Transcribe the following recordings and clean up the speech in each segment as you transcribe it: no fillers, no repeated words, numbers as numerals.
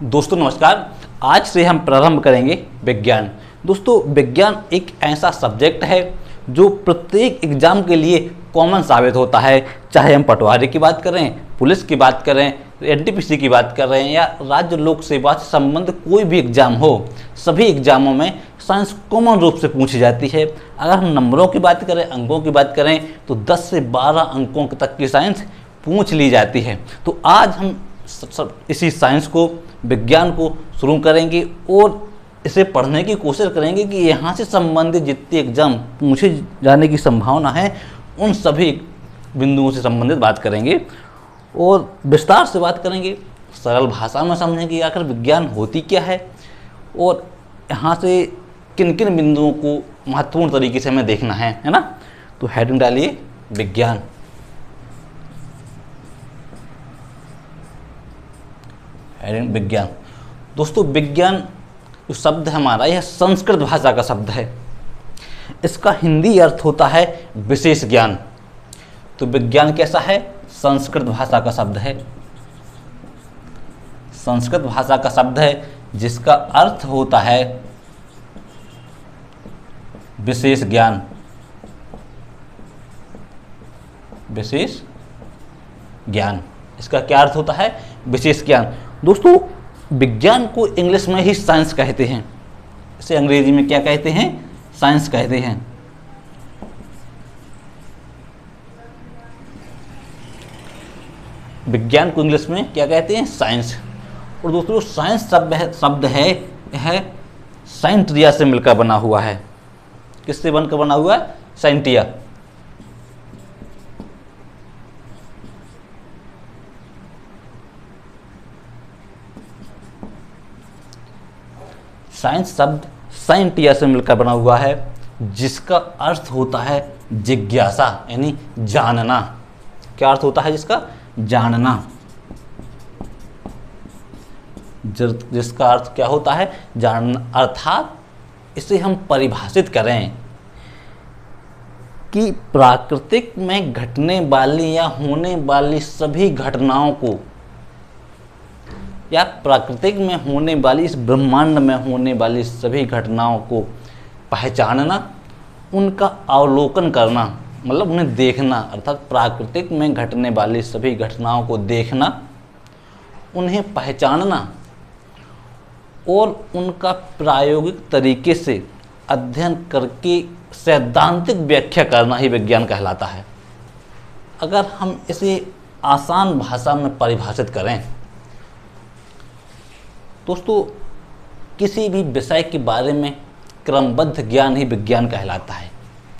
दोस्तों नमस्कार। आज से हम प्रारंभ करेंगे विज्ञान। दोस्तों विज्ञान एक ऐसा सब्जेक्ट है जो प्रत्येक एग्जाम के लिए कॉमन साबित होता है। चाहे हम पटवारी की बात करें, पुलिस की बात करें, एनटीपीसी की बात कर रहे हैं या राज्य लोक सेवा से संबंधित कोई भी एग्जाम हो, सभी एग्जामों में साइंस कॉमन रूप से पूछी जाती है। अगर हम नंबरों की बात करें, अंकों की बात करें तो 10 से 12 अंकों तक की साइंस पूछ ली जाती है। तो आज हम इसी साइंस को, विज्ञान को शुरू करेंगे और इसे पढ़ने की कोशिश करेंगे कि यहाँ से संबंधित जितने एग्जाम पूछे जाने की संभावना है उन सभी बिंदुओं से संबंधित बात करेंगे और विस्तार से बात करेंगे, सरल भाषा में समझेंगे आखिर विज्ञान होती क्या है और यहाँ से किन किन बिंदुओं को महत्वपूर्ण तरीके से हमें देखना है ना। तो हेडिंग डालिए विज्ञान। विज्ञान दोस्तों, विज्ञान जो शब्द है हमारा, यह संस्कृत भाषा का शब्द है। इसका हिंदी अर्थ होता है विशेष ज्ञान। तो विज्ञान कैसा है? संस्कृत भाषा का शब्द है। संस्कृत भाषा का शब्द है जिसका अर्थ होता है विशेष ज्ञान। विशेष ज्ञान, इसका क्या अर्थ होता है? विशेष ज्ञान। दोस्तों विज्ञान को इंग्लिश में ही साइंस कहते हैं। इसे अंग्रेजी में क्या कहते हैं? साइंस कहते हैं। विज्ञान को इंग्लिश में क्या कहते हैं? साइंस। और दोस्तों साइंस शब्द है यह साइंटिया से मिलकर बना हुआ है। किससे बनकर बना हुआ है? साइंटिया। साइंस शब्द साइंटिया से मिलकर बना हुआ है जिसका अर्थ होता है जिज्ञासा, यानी जानना। क्या अर्थ होता है जिसका? जानना। जिसका अर्थ क्या होता है? जानना। अर्थात इसे हम परिभाषित करें कि प्राकृतिक में घटने वाली या होने वाली सभी घटनाओं को, या प्राकृतिक में होने वाली, इस ब्रह्मांड में होने वाली सभी घटनाओं को पहचानना, उनका अवलोकन करना, मतलब उन्हें देखना। अर्थात प्राकृतिक में घटने वाली सभी घटनाओं को देखना, उन्हें पहचानना और उनका प्रायोगिक तरीके से अध्ययन करके सैद्धांतिक व्याख्या करना ही विज्ञान कहलाता है। अगर हम इसे आसान भाषा में परिभाषित करें दोस्तों, किसी भी विषय के बारे में क्रमबद्ध ज्ञान ही विज्ञान कहलाता है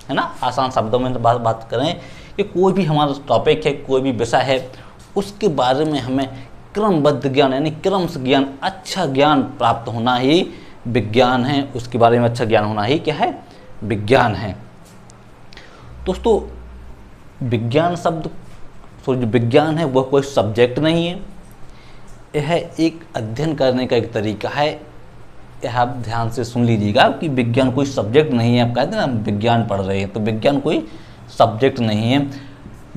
ना। आसान शब्दों में बात करें कि कोई भी हमारा टॉपिक है, कोई भी विषय है, उसके बारे में हमें क्रमबद्ध ज्ञान यानी क्रम से ज्ञान, अच्छा ज्ञान प्राप्त होना ही विज्ञान है। उसके बारे में अच्छा ज्ञान होना ही क्या है? विज्ञान है। दोस्तों विज्ञान शब्द, जो विज्ञान है वह कोई सब्जेक्ट नहीं है, यह एक अध्ययन करने का एक तरीका है। यह आप ध्यान से सुन लीजिएगा कि विज्ञान कोई सब्जेक्ट नहीं है। आप कहते हैं ना विज्ञान पढ़ रहे हैं, तो विज्ञान कोई सब्जेक्ट नहीं है।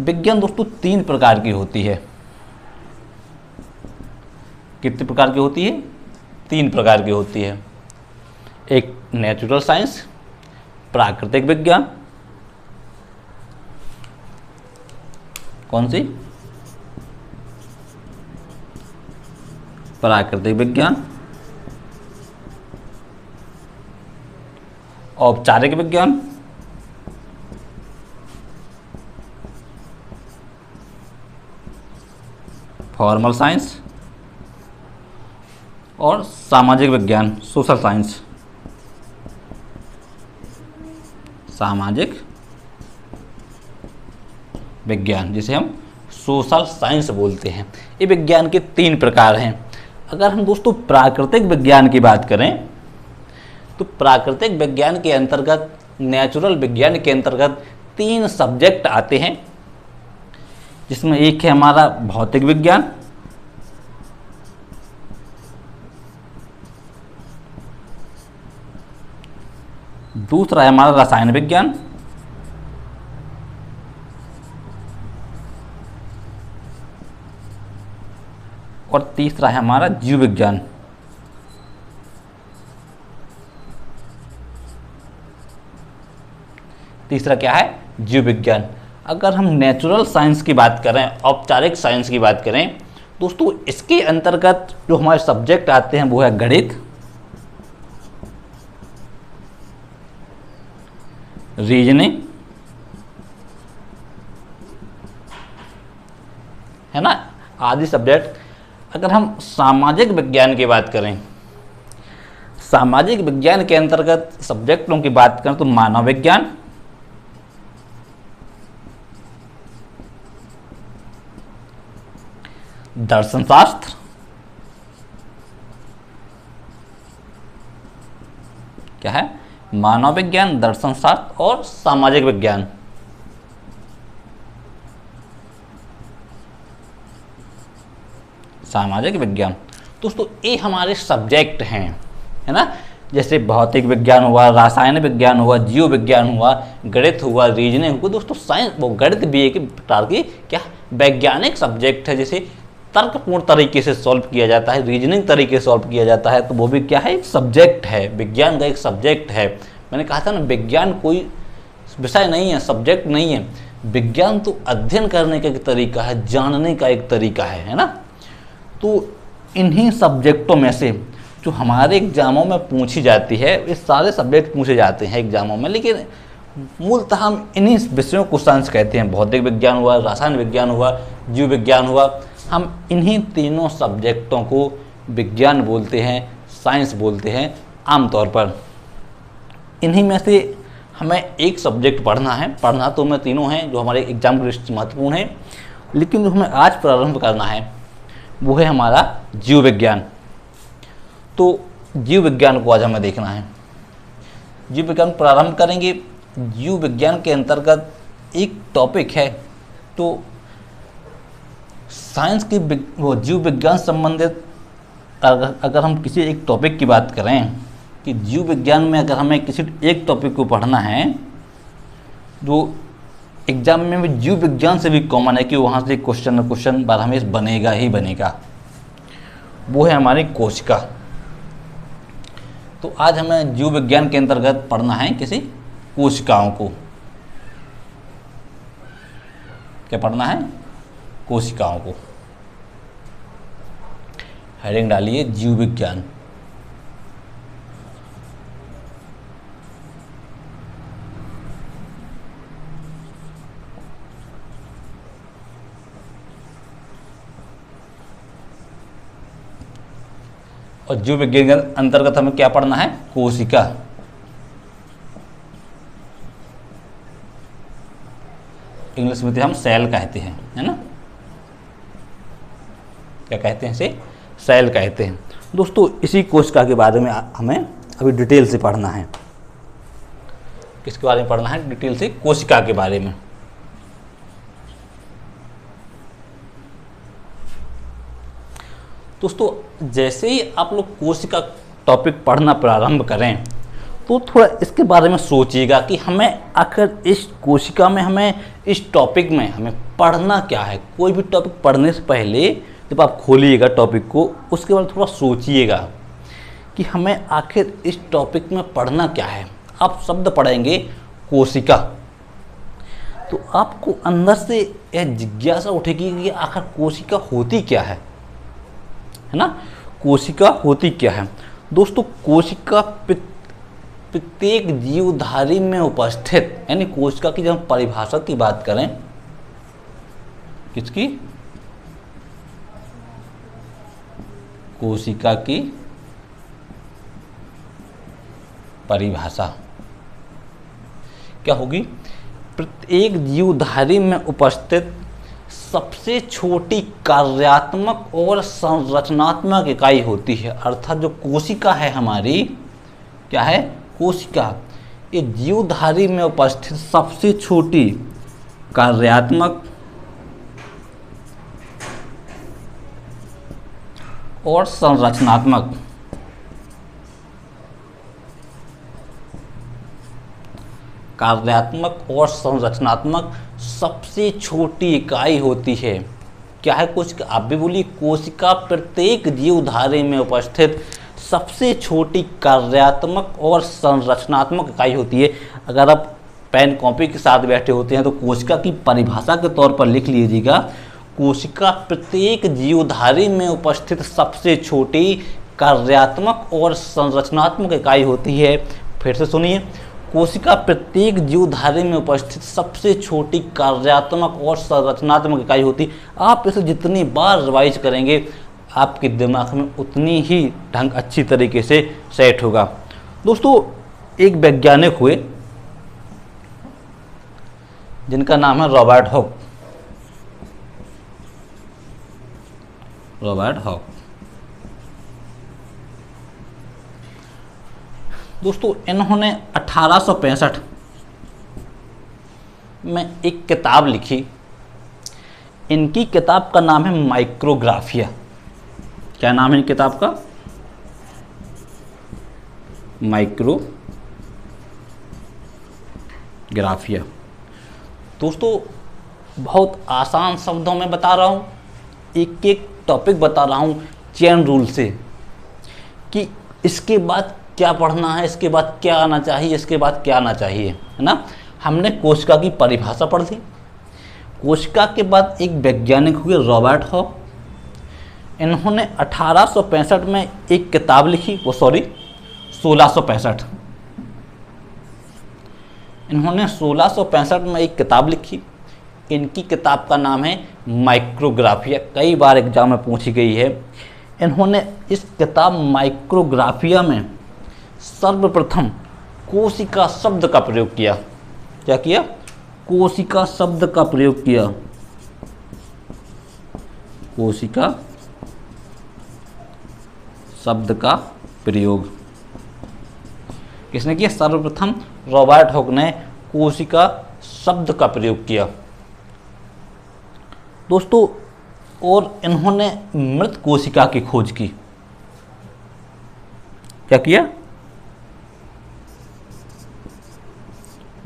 विज्ञान दोस्तों 3 प्रकार की होती है। कितने प्रकार की होती है? 3 प्रकार की होती है। एक नेचुरल साइंस, प्राकृतिक विज्ञान, कौन सी? प्राकृतिक विज्ञान, औपचारिक विज्ञान, फॉर्मल साइंस और सामाजिक विज्ञान, सोशल साइंस। सामाजिक विज्ञान जिसे हम सोशल साइंस बोलते हैं। ये विज्ञान के 3 प्रकार हैं। अगर हम दोस्तों प्राकृतिक विज्ञान की बात करें तो प्राकृतिक विज्ञान के अंतर्गत, नेचुरल विज्ञान के अंतर्गत 3 सब्जेक्ट आते हैं, जिसमें एक है हमारा भौतिक विज्ञान, दूसरा है हमारा रसायन विज्ञान और तीसरा है हमारा जीव विज्ञान। तीसरा क्या है, जीव विज्ञान। अगर हम नेचुरल साइंस की बात करें, औपचारिक साइंस की बात करें दोस्तों, इसके अंतर्गत जो हमारे सब्जेक्ट आते हैं वो है गणित, रीजनिंग, है ना, आदि सब्जेक्ट। अगर हम सामाजिक विज्ञान की बात करें, सामाजिक विज्ञान के अंतर्गत सब्जेक्टों की बात करें तो मानव विज्ञान, दर्शन शास्त्र, क्या है, मानव विज्ञान, दर्शन शास्त्र और सामाजिक विज्ञान। सामाजिक विज्ञान दोस्तों ये हमारे सब्जेक्ट हैं, है ना। जैसे भौतिक विज्ञान हुआ, रासायनिक विज्ञान हुआ, जीव विज्ञान हुआ, गणित हुआ, रीजनिंग हुआ। दोस्तों साइंस, वो गणित भी एक प्रकार की क्या वैज्ञानिक सब्जेक्ट है, जिसे तर्कपूर्ण तरीके से सॉल्व किया जाता है, रीजनिंग तरीके से सॉल्व किया जाता है, तो वो भी क्या है, एक सब्जेक्ट है, विज्ञान का एक सब्जेक्ट है। मैंने कहा था ना, विज्ञान कोई विषय नहीं है, सब्जेक्ट नहीं है। विज्ञान तो अध्ययन करने का एक तरीका है, जानने का एक तरीका है ना। तो इन्हीं सब्जेक्टों में से जो हमारे एग्जामों में पूछी जाती है, ये सारे सब्जेक्ट पूछे जाते हैं एग्जामों में, लेकिन मूलतः हम इन्हीं विषयों को साइंस कहते हैं। भौतिक विज्ञान हुआ, रसायन विज्ञान हुआ, जीव विज्ञान हुआ, हम इन्हीं तीनों सब्जेक्टों को विज्ञान बोलते हैं, साइंस बोलते हैं आमतौर पर। इन्हीं में से हमें एक सब्जेक्ट पढ़ना है, पढ़ना तो हमें तीनों हैं जो हमारे एग्जाम के दृष्टि महत्वपूर्ण है, लेकिन जो हमें आज प्रारंभ करना है वो है हमारा जीव विज्ञान। तो जीव विज्ञान को आज हमें देखना है। जीव विज्ञान प्रारंभ करेंगे। जीव विज्ञान के अंतर्गत एक टॉपिक है, तो साइंस की वो जीव विज्ञान संबंधित अगर हम किसी एक टॉपिक की बात करें कि जीव विज्ञान में अगर हमें किसी एक टॉपिक को पढ़ना है, जो एग्जाम में भी जीव विज्ञान से भी कॉमन है कि वहाँ से क्वेश्चन बार हमें बनेगा ही बनेगा, वो है हमारी कोशिका। तो आज हमें जीव विज्ञान के अंतर्गत पढ़ना है किसी कोशिकाओं को। क्या पढ़ना है? कोशिकाओं को। हेडिंग डालिए जीव विज्ञान। और जीव विज्ञान के अंतर्गत हमें क्या पढ़ना है? कोशिका। इंग्लिश में हम सेल कहते हैं, है ना। क्या कहते हैं इसे? सेल कहते हैं। दोस्तों इसी कोशिका के बारे में हमें अभी डिटेल से पढ़ना है। किसके बारे में पढ़ना है? डिटेल से कोशिका के बारे में। दोस्तों जैसे ही आप लोग कोशिका टॉपिक पढ़ना प्रारंभ करें तो थोड़ा इसके बारे में सोचिएगा कि हमें आखिर इस कोशिका में, हमें इस टॉपिक में हमें पढ़ना क्या है। कोई भी टॉपिक पढ़ने से पहले जब आप खोलिएगा टॉपिक को, उसके बाद थोड़ा सोचिएगा कि हमें आखिर इस टॉपिक में पढ़ना क्या है। आप शब्द पढ़ेंगे कोशिका, तो आपको अंदर से यह जिज्ञासा उठेगी कि आखिर कोशिका होती क्या है ना। कोशिका होती क्या है? दोस्तों कोशिका प्रत्येक जीवधारी में उपस्थित, यानी कोशिका की जब हम परिभाषा की बात करें, किसकी? कोशिका की परिभाषा क्या होगी? प्रत्येक जीवधारी में उपस्थित सबसे छोटी कार्यात्मक और संरचनात्मक इकाई होती है। अर्थात जो कोशिका है हमारी, क्या है? कोशिका ये जीवधारी में उपस्थित सबसे छोटी कार्यात्मक और संरचनात्मक सबसे छोटी इकाई होती है। क्या है कोशिका? आप भी बोलिए, कोशिका प्रत्येक जीवधारी में उपस्थित सबसे छोटी कार्यात्मक और संरचनात्मक इकाई होती है। अगर आप पेन कॉपी के साथ बैठे होते हैं तो कोशिका की परिभाषा के तौर पर लिख लीजिएगा। कोशिका प्रत्येक जीवधारी में उपस्थित सबसे छोटी कार्यात्मक और संरचनात्मक इकाई होती है। फिर से सुनिए, कोशिका प्रत्येक जीवधारी में उपस्थित सबसे छोटी कार्यात्मक और संरचनात्मक इकाई होती। आप इसे जितनी बार रिवाइज करेंगे आपके दिमाग में उतनी ही ढंग अच्छी तरीके से सेट होगा। दोस्तों, एक वैज्ञानिक हुए जिनका नाम है रॉबर्ट हॉक। रॉबर्ट हॉक दोस्तों, इन्होंने 1865 में एक किताब लिखी। इनकी किताब का नाम है माइक्रोग्राफिया। क्या नाम है किताब का? माइक्रोग्राफिया। दोस्तों, बहुत आसान शब्दों में बता रहा हूँ, एक एक टॉपिक बता रहा हूँ चेन रूल से कि इसके बाद क्या पढ़ना है, इसके बाद क्या आना चाहिए, इसके बाद क्या आना चाहिए, है ना। हमने कोशिका की परिभाषा पढ़ ली। कोशिका के बाद एक वैज्ञानिक हुए रॉबर्ट हॉक। इन्होंने 1865 में एक किताब लिखी, 1665। इन्होंने 1665 में एक किताब लिखी। इनकी किताब का नाम है माइक्रोग्राफिया। कई बार एग्जाम में पूछी गई है। इन्होंने इस किताब माइक्रोग्राफिया में सर्वप्रथम कोशिका शब्द का प्रयोग किया। क्या किया? कोशिका शब्द का प्रयोग किया। कोशिका शब्द का प्रयोग किसने किया? सर्वप्रथम रॉबर्ट हॉक ने कोशिका शब्द का प्रयोग किया। दोस्तों, और इन्होंने मृत कोशिका की खोज की। क्या किया?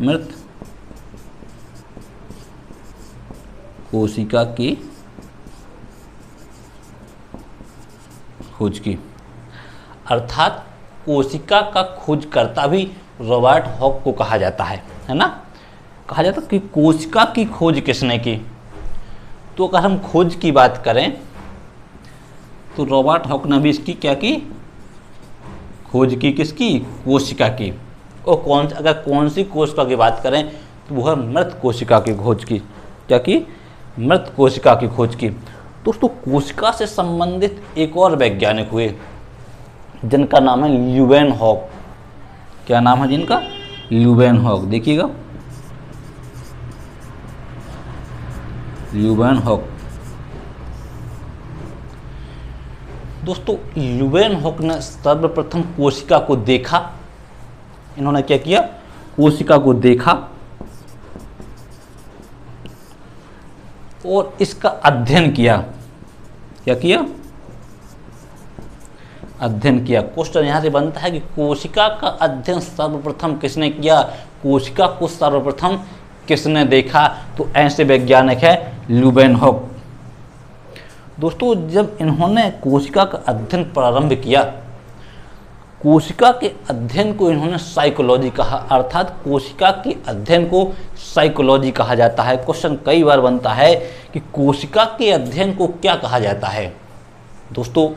मृत कोशिका की खोज की। अर्थात कोशिका का खोजकर्ता भी रॉबर्ट हॉक को कहा जाता है ना। कहा जाता है कि कोशिका की खोज किसने की। तो अगर हम खोज की बात करें तो रॉबर्ट हॉक ने भी इसकी क्या की? खोज की। किसकी? कोशिका की। और अगर कौन सी कोशिका की बात करें तो वह मृत कोशिका की खोज की। क्या की? मृत कोशिका की खोज की। दोस्तों, कोशिका से संबंधित एक और वैज्ञानिक हुए जिनका नाम है ल्यूवेनहॉक। क्या नाम है जिनका? ल्यूवेनहॉक। देखिएगा, ल्यूवेनहॉक। दोस्तों, ल्यूवेनहॉक ने सर्वप्रथम कोशिका को देखा। इन्होंने क्या किया? कोशिका को देखा और इसका अध्ययन किया। क्या किया? अध्ययन किया। क्वेश्चन यहां से बनता है कि कोशिका का अध्ययन सर्वप्रथम किसने किया? कोशिका को सर्वप्रथम किसने देखा? तो ऐसे वैज्ञानिक है ल्यूवेनहॉक। दोस्तों, जब इन्होंने कोशिका का अध्ययन प्रारंभ किया, कोशिका के अध्ययन को इन्होंने साइकोलॉजी कहा। अर्थात कोशिका के अध्ययन को साइकोलॉजी कहा जाता है। क्वेश्चन कई बार बनता है कि कोशिका के अध्ययन को क्या कहा जाता है। दोस्तों,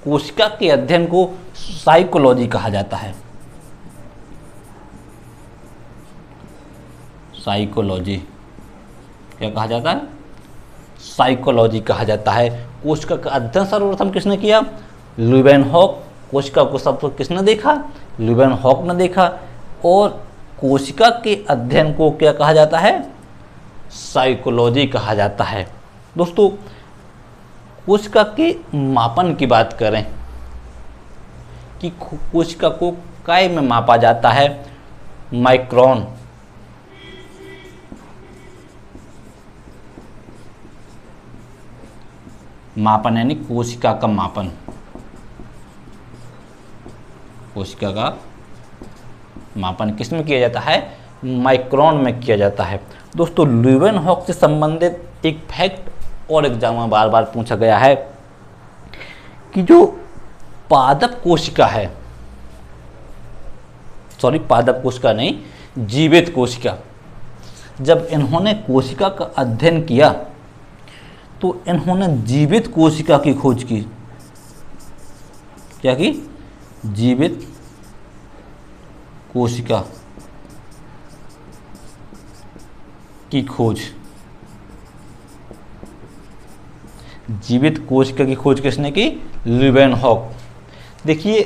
कोशिका के अध्ययन को साइकोलॉजी कहा जाता है। साइकोलॉजी क्या कहा जाता है? साइकोलॉजी कहा जाता है। कोशिका का अध्ययन सर्वप्रथम किसने किया? ल्यूवेनहॉक। कोशिका को सबसे किसने देखा? ल्यूवेनहॉक ने देखा। और कोशिका के अध्ययन को क्या कहा जाता है? साइकोलॉजी कहा जाता है। दोस्तों, कोशिका के मापन की बात करें कि कोशिका को काय में मापा जाता है? माइक्रोन। मापन यानी कोशिका का मापन। कोशिका का मापन किस में किया जाता है? माइक्रोन में किया जाता है। दोस्तों, ल्यूवेनहॉक से संबंधित एक फैक्ट और एग्जाम में बार बार पूछा गया है कि जो पादप कोशिका है, सॉरी पादप कोशिका नहीं, जीवित कोशिका, जब इन्होंने कोशिका का अध्ययन किया तो इन्होंने जीवित कोशिका की खोज की। क्या की? जीवित कोशिका की खोज। जीवित कोशिका की खोज किसने की? लीवेनहॉक। देखिए,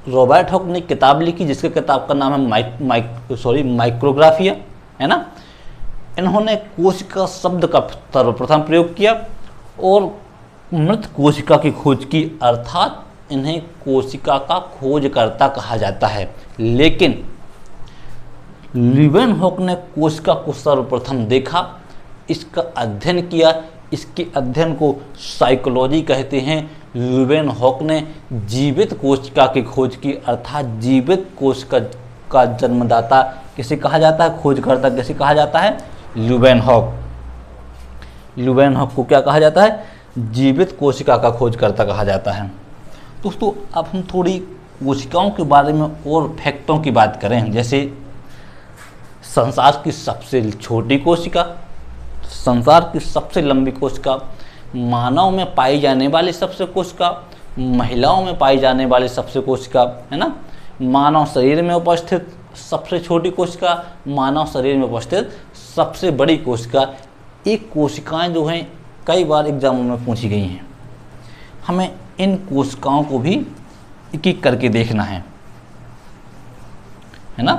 रॉबर्ट हॉक ने किताब लिखी जिसके किताब का नाम है माइक्रोग्राफिया, है ना। इन्होंने कोशिका शब्द का सर्वप्रथम प्रयोग किया और मृत कोशिका की खोज की, अर्थात इन्हें कोशिका का खोजकर्ता कहा जाता है। लेकिन लीवेनहॉक ने कोशिका को सर्वप्रथम देखा, इसका अध्ययन किया, इसके अध्ययन को साइकोलॉजी कहते हैं। लीवेनहॉक ने जीवित कोशिका की खोज की, अर्थात जीवित कोशिका का जन्मदाता किसे कहा जाता है? खोजकर्ता किसे कहा जाता है? लीवेनहॉक। लीवेनहॉक को क्या कहा जाता है? जीवित कोशिका का खोजकर्ता कहा जाता है। दोस्तों, अब हम थोड़ी कोशिकाओं के बारे में और फैक्टों की बात करें, जैसे संसार की सबसे छोटी कोशिका, संसार की सबसे लंबी कोशिका, मानव में पाई जाने वाली सबसे कोशिका, महिलाओं में पाई जाने वाली सबसे कोशिका, है ना, मानव शरीर में उपस्थित सबसे छोटी कोशिका, मानव शरीर में उपस्थित सबसे बड़ी कोशिका। ये कोशिकाएं जो हैं कई बार एग्जामों में पूछी गई हैं। हमें इन कोशिकाओं को भी एक एक करके देखना है ना।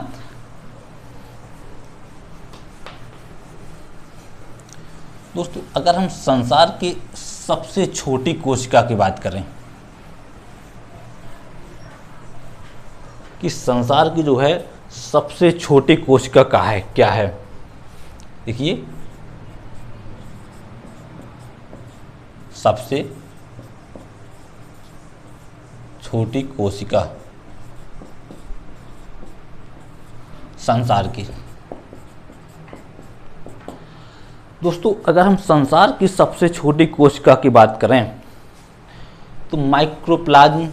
दोस्तों, अगर हम संसार की सबसे छोटी कोशिका की बात करें कि संसार की जो है सबसे छोटी कोशिका का है क्या है, देखिए, सबसे छोटी कोशिका संसार की। दोस्तों, अगर हम संसार की सबसे छोटी कोशिका की बात करें तो माइक्रोप्लाज्म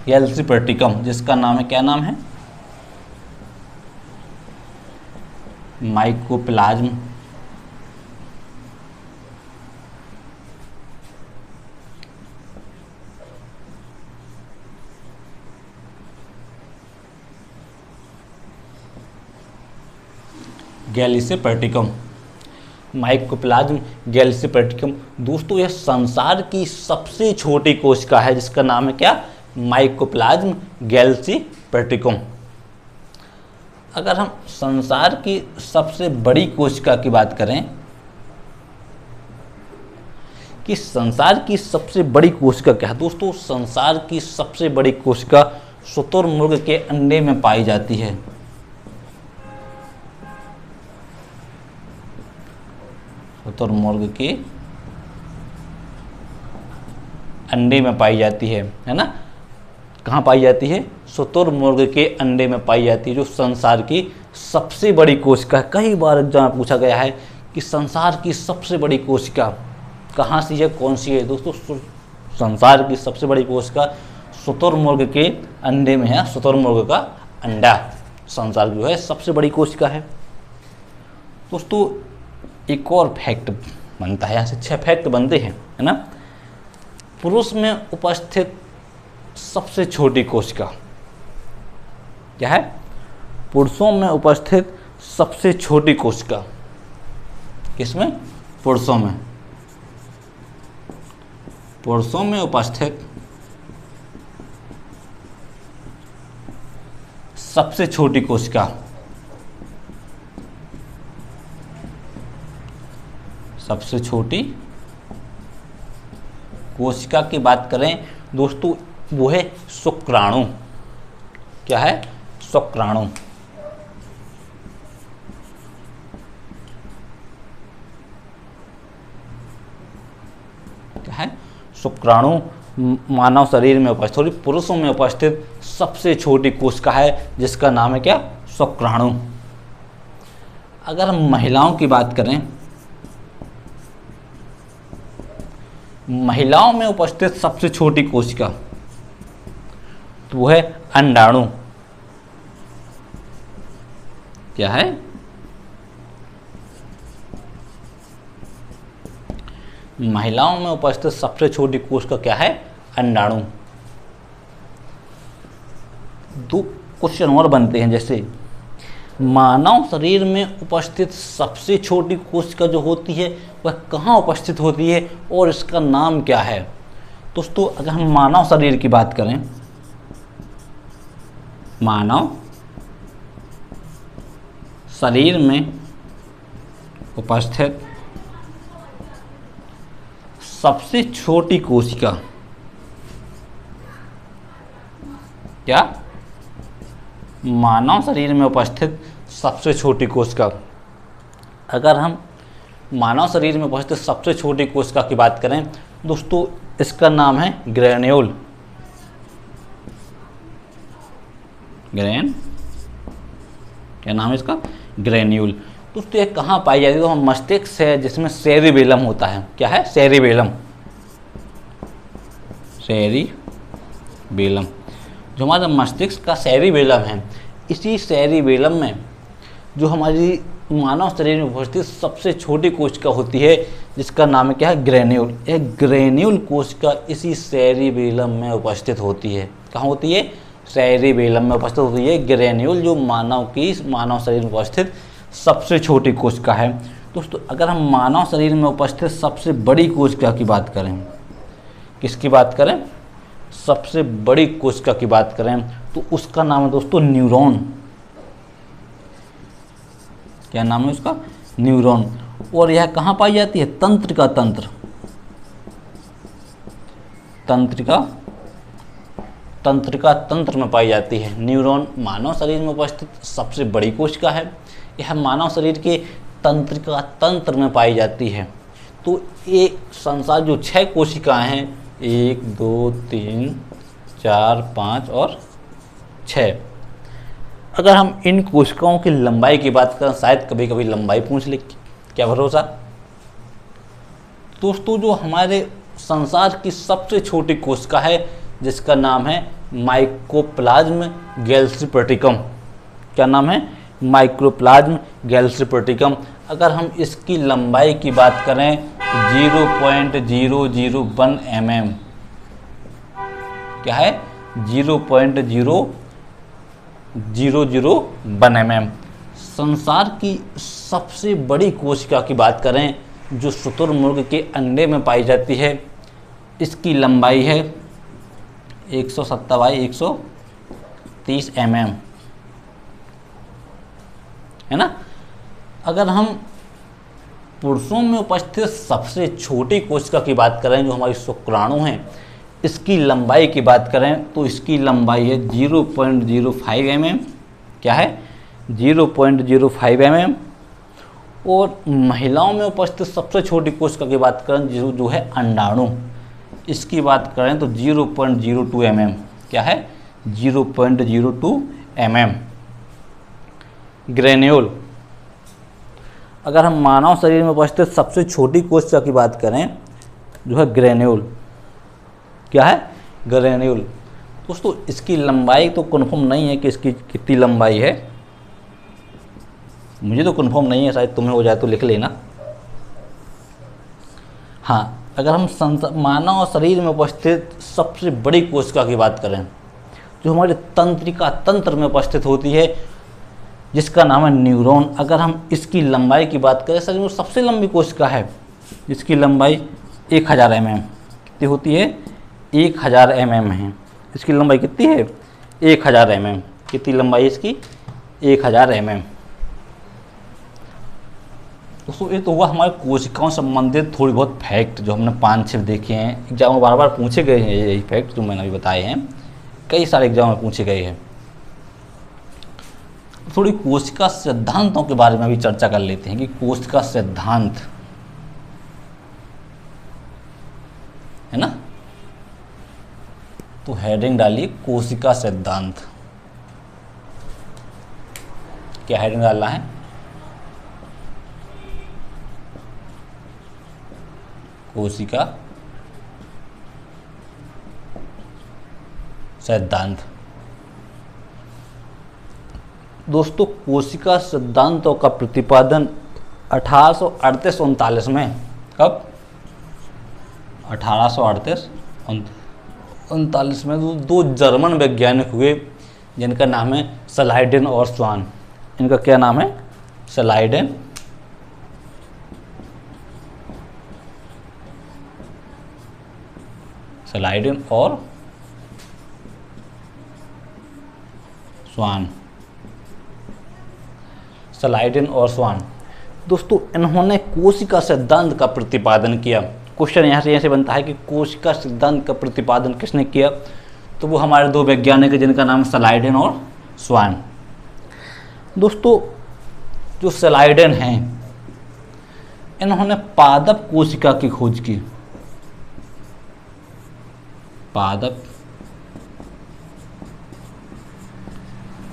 गैल्सीपर्टिकम, जिसका नाम है, क्या नाम है? माइक्रोप्लाज्म गैल्सीपर्टिकम, माइक्रोप्लाज्म गैल्सीपर्टिकम। दोस्तों, यह संसार की सबसे छोटी कोशिका है जिसका नाम है क्या? माइक्रोप्लाज्म गैल्सीपर्टिकम। अगर हम संसार की सबसे बड़ी कोशिका की बात करें कि संसार की सबसे बड़ी कोशिका क्या है, दोस्तों, संसार की सबसे बड़ी कोशिका शुतुरमुर्ग के अंडे में पाई जाती है। शुतुरमुर्ग के अंडे में पाई जाती है ना। कहाँ पाई जाती है? शुतुरमुर्ग के अंडे में पाई जाती है, जो संसार की सबसे बड़ी कोशिका। कई बार एग्जाम में पूछा गया है कि संसार की सबसे बड़ी कोशिका कहाँ सी है, कौन सी है। दोस्तों, संसार की सबसे बड़ी कोशिका शुतुरमुर्ग के अंडे में है। शुतुरमुर्ग का अंडा संसार की जो है सबसे बड़ी कोशिका है। दोस्तों, एक और फैक्ट बनता है, यहाँ से 6 फैक्ट बनते हैं, है ना। पुरुष में उपस्थित सबसे छोटी कोशिका क्या है? पुरुषों में उपस्थित सबसे छोटी कोशिका किसमें? पुरुषों में। पुरुषों में उपस्थित सबसे छोटी कोशिका, सबसे छोटी कोशिका की बात करें दोस्तों, वो है शुक्राणु। क्या है? शुक्राणु। क्या है? शुक्राणु मानव शरीर में उपस्थित, सॉरी, पुरुषों में उपस्थित सबसे छोटी कोशिका है जिसका नाम है क्या? शुक्राणु। अगर हम महिलाओं की बात करें, महिलाओं में उपस्थित सबसे छोटी कोशिका तो वो है अंडाणु। क्या है? महिलाओं में उपस्थित सबसे छोटी कोशिका क्या है? अंडाणु। दो क्वेश्चन और बनते हैं, जैसे मानव शरीर में उपस्थित सबसे छोटी कोशिका जो होती है वह कहाँ उपस्थित होती है और इसका नाम क्या है? दोस्तों अगर हम मानव शरीर की बात करें, मानव शरीर में उपस्थित सबसे छोटी कोशिका क्या? मानव शरीर में उपस्थित सबसे छोटी कोशिका। अगर हम मानव शरीर में उपस्थित सबसे छोटी कोशिका की बात करें दोस्तों, इसका नाम है ग्रेन्यूल। क्या नाम है इसका? ग्रेन्यूल। दोस्तों ये कहाँ पाई जाती है? तो हम मस्तिष्क है जिसमें सेरिबेलम होता है। क्या है? सेरिबेलम। सेरिबेलम जो हमारा मस्तिष्क का सेरिबेलम है, इसी सेरिबेलम में जो हमारी मानव शरीर में उपस्थित सबसे छोटी कोशिका होती है जिसका नाम है क्या है? ग्रेन्यूल। यह ग्रेन्यूल कोशिका इसी सेरिबेलम में उपस्थित होती है। कहाँ होती है? सेरिबेलम में उपस्थित होती है ग्रेन्यूल, जो मानव शरीर में उपस्थित सबसे छोटी कोशिका है। दोस्तों अगर हम मानव शरीर में उपस्थित सबसे बड़ी कोशिका की बात करें, किसकी बात करें? सबसे बड़ी कोशिका की बात करें तो उसका नाम है दोस्तों न्यूरॉन। क्या नाम है उसका? न्यूरॉन। और यह कहाँ पाई जाती है? तंत्रिका तंत्र। तंत्रिका तंत्र में पाई जाती है। न्यूरॉन मानव शरीर में उपस्थित सबसे बड़ी कोशिका है। यह मानव शरीर के तंत्रिका तंत्र में पाई जाती है। तो ये संसार जो 6 कोशिकाएं हैं, 1 2 3 4 5 और 6, अगर हम इन कोशिकाओं की लंबाई की बात करें, शायद कभी कभी लंबाई पूछ ले, क्या भरोसा। दोस्तों जो हमारे संसार की सबसे छोटी कोशिका है जिसका नाम है माइकोप्लाज्म गैल्सीप्रेटिकम। क्या नाम है? माइक्रोप्लाज्म गैल्सीप्रेटिकम। अगर हम इसकी लंबाई की बात करें तो 0.001 mm। क्या है? 0.0001 mm। संसार की सबसे बड़ी कोशिका की बात करें जो शुतुरमुर्ग के अंडे में पाई जाती है, इसकी लंबाई है 170 बाई 130 mm, है ना। अगर हम पुरुषों में उपस्थित सबसे छोटी कोशिका की बात करें जो हमारी शुक्राणु हैं, इसकी लंबाई की बात करें तो इसकी लंबाई है 0.05 mm। क्या है? 0.05 mm। और महिलाओं में उपस्थित सबसे छोटी कोशिका की बात करें जो है अंडाणु, इसकी बात करें तो 0.02 mm। क्या है? 0.02 mm। ग्रेन्यूल। अगर हम मानव शरीर में उपस्थित सबसे छोटी कोशिका की बात करें जो है ग्रेन्यूल। क्या है? ग्रेन्यूल। दोस्तों इसकी लंबाई तो कन्फर्म नहीं है कि इसकी कितनी लंबाई है, मुझे तो कन्फर्म नहीं है, शायद तुम्हें हो जाए तो लिख लेना। हाँ, अगर हम मानव शरीर में उपस्थित सबसे बड़ी कोशिका की बात करें जो हमारे तंत्रिका तंत्र में उपस्थित होती है जिसका नाम है न्यूरॉन, अगर हम इसकी लंबाई की बात करें, शरीर में सबसे लंबी कोशिका है जिसकी लंबाई 1000 mm। कितनी होती है? 1000 mm है। इसकी लंबाई कितनी है? 1000 mm। कितनी लंबाई है इसकी? 1000 mm। दोस्तों ये तो हुआ हमारे कोशिकाओं संबंधित थोड़ी बहुत फैक्ट जो हमने 5-6 देखे हैं। एग्जाम में बार बार पूछे गए हैं यही फैक्ट जो मैंने अभी बताए हैं, कई सारे एग्जाम में पूछे गए हैं। थोड़ी कोशिका सिद्धांतों के बारे में भी चर्चा कर लेते हैं कि कोशिका सिद्धांत, है ना। तो हेडिंग डालिए कोशिका सिद्धांत। क्या हेडिंग डालना है? कोशिका सिद्धांत। दोस्तों कोशिका सिद्धांतों का प्रतिपादन 1838-39 में, कब? 1838 39 में दो जर्मन वैज्ञानिक हुए जिनका नाम है स्लाइडेन और स्वान। इनका क्या नाम है? स्लाइडेन और स्वान। स्लाइडेन और स्वान दोस्तों, इन्होंने कोशिका सिद्धांत का प्रतिपादन किया। क्वेश्चन यहाँ से बनता है कि कोशिका सिद्धांत का प्रतिपादन किसने किया? तो वो हमारे दो वैज्ञानिक हैं जिनका नाम स्लाइडेन और स्वान। दोस्तों, जो स्लाइडेन हैं इन्होंने पादप कोशिका की खोज की। पादप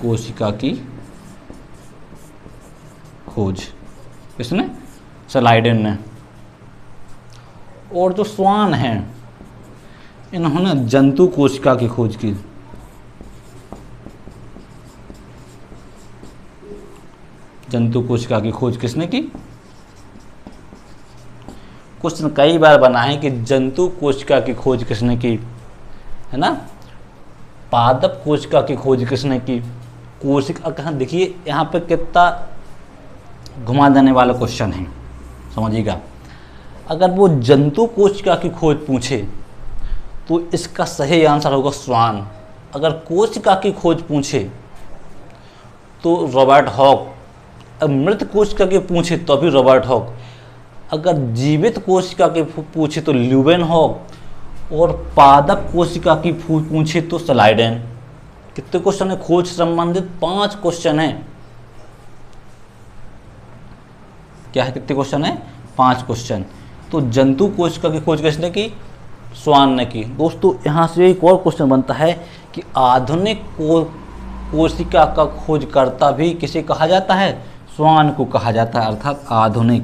कोशिका की खोज किसने? स्लाइडेन ने। और जो स्वान हैं इन्होंने जंतु कोशिका की खोज की। जंतु कोशिका की खोज किसने की? क्वेश्चन कई बार बना है कि जंतु कोशिका की खोज किसने की, है ना। पादप कोशिका की खोज किसने की? कोशिका कहाँ, देखिए यहाँ पे कितना घुमा देने वाला क्वेश्चन है, समझिएगा। अगर वो जंतु कोशिका की खोज पूछे तो इसका सही आंसर होगा स्वान। अगर कोशिका की खोज पूछे तो रॉबर्ट हॉक। अब मृत कोशिका की पूछे तो भी रॉबर्ट हॉक। अगर जीवित कोशिका की पूछे तो ल्यूवेनहॉक। और पादप कोशिका की पूछे तो स्लाइडेन। कितने क्वेश्चन है? खोज संबंधित 5 क्वेश्चन है। क्या है? कितने क्वेश्चन है? 5 क्वेश्चन। तो जंतु कोशिका की खोज किसने की? स्वान ने की। दोस्तों, यहाँ से एक और क्वेश्चन बनता है कि आधुनिक कोशिका का खोजकर्ता भी किसे कहा जाता है? स्वान को कहा जाता है। अर्थात आधुनिक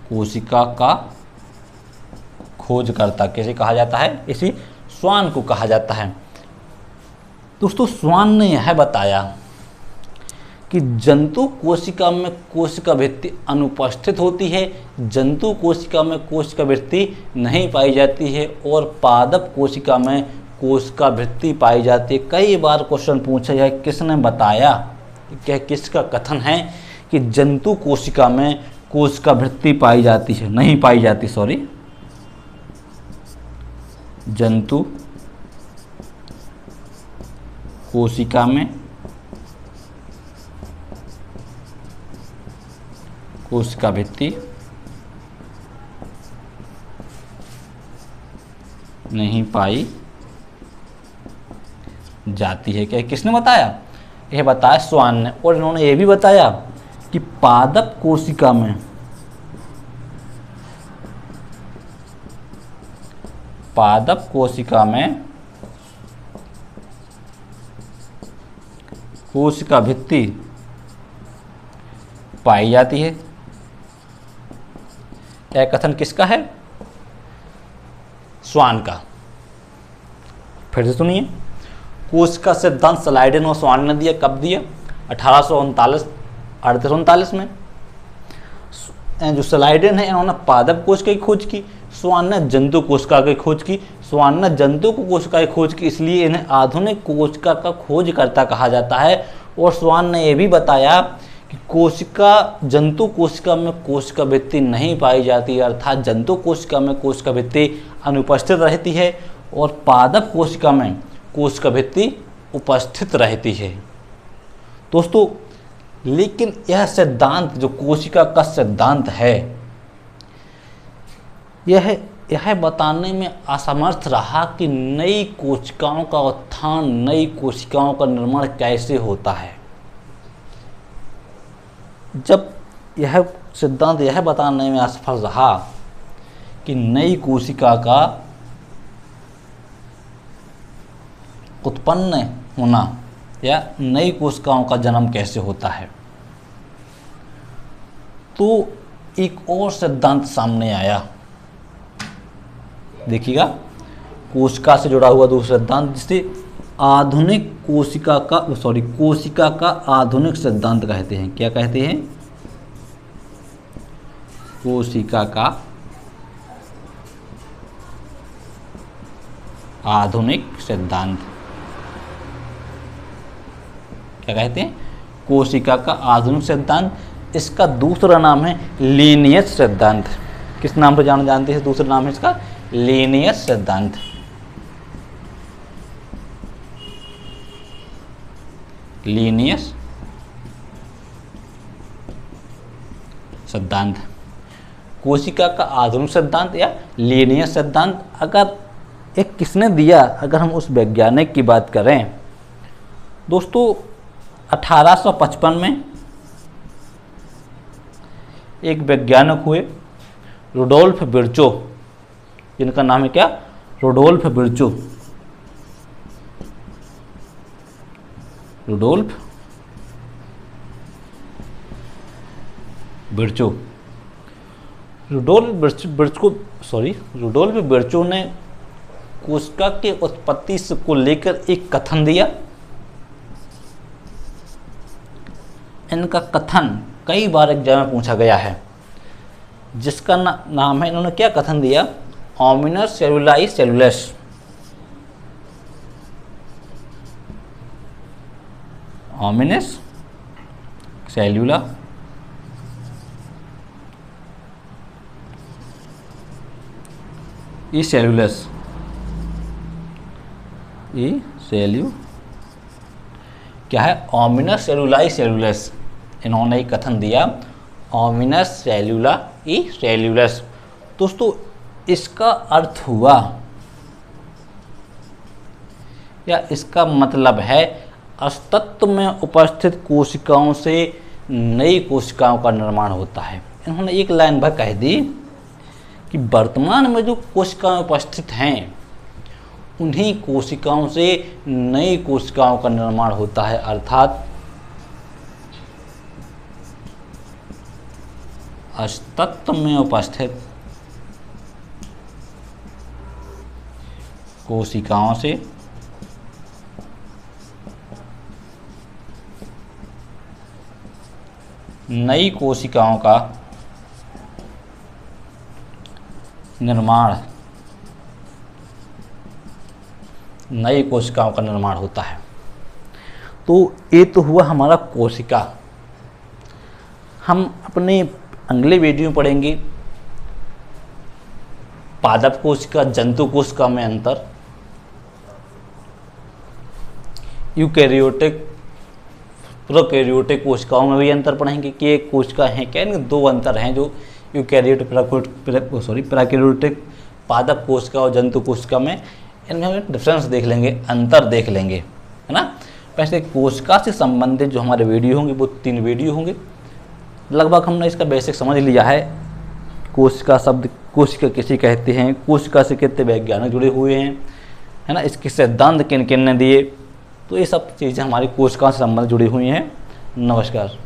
कोशिका का खोजकर्ता किसे कहा जाता है? इसी स्वान को कहा जाता है। दोस्तों, स्वान ने यह बताया कि जंतु कोशिका में कोशिका भित्ति अनुपस्थित होती है, जंतु कोशिका में कोशिका भित्ति नहीं पाई जाती है, और पादप कोशिका में कोशिका भित्ति पाई जाती है। कई बार क्वेश्चन पूछा है किसने बताया, क्या किसका कथन है कि जंतु कोशिका में कोशिका भित्ति पाई जाती है, नहीं पाई जाती, सॉरी, जंतु कोशिका में कोशिका भित्ति नहीं पाई जाती है। क्या किसने बताया? यह बताया स्वान ने। और इन्होंने यह भी बताया कि पादप कोशिका में कोशिका भित्ति पाई जाती है। यह कथन किसका है? स्वान का। फिर से सुनिए, कोशिका सिद्धांत स्लाइडेन और स्वान ने दिया। कब दिया? 1839 में। जो स्लाइडेन है इन्होंने पादप कोशिका की खोज की, स्वान ने जंतु कोशिका की खोज की। स्वान ने जंतु कोशिका की खोज की, इसलिए इन्हें आधुनिक कोशिका का खोजकर्ता कहा जाता है। और स्वान ने यह भी बताया कि जंतु कोशिका में कोशिका भित्ति नहीं पाई जाती है, अर्थात जंतु कोशिका में कोशिका भित्ति अनुपस्थित रहती है और पादप कोशिका में कोशिका भित्ति उपस्थित रहती है। दोस्तों, लेकिन यह सिद्धांत जो कोशिका का सिद्धांत है, यह बताने में असमर्थ रहा कि नई कोशिकाओं का उत्थान, नई कोशिकाओं का निर्माण कैसे होता है। जब यह सिद्धांत यह बताने में असफल रहा कि नई कोशिका का उत्पन्न होना या नई कोशिकाओं का जन्म कैसे होता है, तो एक और सिद्धांत सामने आया। देखिएगा, कोशिका से जुड़ा हुआ दूसरा सिद्धांत जिसे आधुनिक कोशिका का कोशिका का आधुनिक सिद्धांत कहते हैं। क्या कहते हैं? कोशिका का आधुनिक सिद्धांत। क्या कहते हैं? कोशिका का आधुनिक सिद्धांत। इसका दूसरा नाम है लीनियस सिद्धांत। किस नाम से जानते हैं? दूसरा नाम है इसका लीनियस सिद्धांत। लीनियस सिद्धांत, कोशिका का आधुनिक सिद्धांत या लीनियस सिद्धांत। अगर एक किसने दिया, अगर हम उस वैज्ञानिक की बात करें दोस्तों, 1855 में एक वैज्ञानिक हुए रुडोल्फ विर्चो, जिनका नाम है क्या? Rudolf Virchow. Rudolf Virchow. Rudolf Virchow ने कोशिका के उत्पत्ति को लेकर एक कथन दिया। इनका कथन कई बार एग्जाम में पूछा गया है, जिसका नाम है, इन्होंने क्या कथन दिया? ओमिनस सेलुलाई सेलुलस। ओमिनस सेलुला ई सेलुलस। ई सेल्यू क्या है? ओमिनस सेलुलाई सेलुलस। इन्होंने एक कथन दिया, ओमिनस सेलुला ई सेल्यूलस। दोस्तों, इसका अर्थ हुआ या इसका मतलब है अस्तित्व में उपस्थित कोशिकाओं से नई कोशिकाओं का निर्माण होता है। इन्होंने एक लाइन भर कह दी कि वर्तमान में जो कोशिकाएं उपस्थित हैं उन्हीं कोशिकाओं से नई कोशिकाओं का निर्माण होता है, अर्थात अस्तित्व में उपस्थित कोशिकाओं से नई कोशिकाओं का निर्माण, नई कोशिकाओं का निर्माण होता है। तो ये तो हुआ हमारा कोशिका। हम अपने अगले वीडियो में पढ़ेंगे पादप कोशिका, जंतु कोशिका में अंतर, यूकैरियोटिक प्रोकैरियोटिक कोशिकाओं में भी अंतर पढ़ेंगे कि एक कोशिका है क्या। इनके दो अंतर हैं जो यूकैरियोटिक प्रोकैरियोटिक पादप कोशिका और जंतु कोशिका में, इनमें हम डिफरेंस देख लेंगे, अंतर देख लेंगे, है ना। वैसे कोशिका से संबंधित जो हमारे वीडियो होंगे वो 3 वीडियो होंगे। लगभग हमने इसका बेसिक समझ लिया है। कोशिका शब्द, कोशिका किसे कहते हैं, कोशिका से कितने वैज्ञानिक जुड़े हुए हैं, है ना, इसके सिद्धांत किन किन ने दिए। तो ये सब चीज़ें हमारी कोशिका से संबंधित जुड़ी हुई हैं। नमस्कार।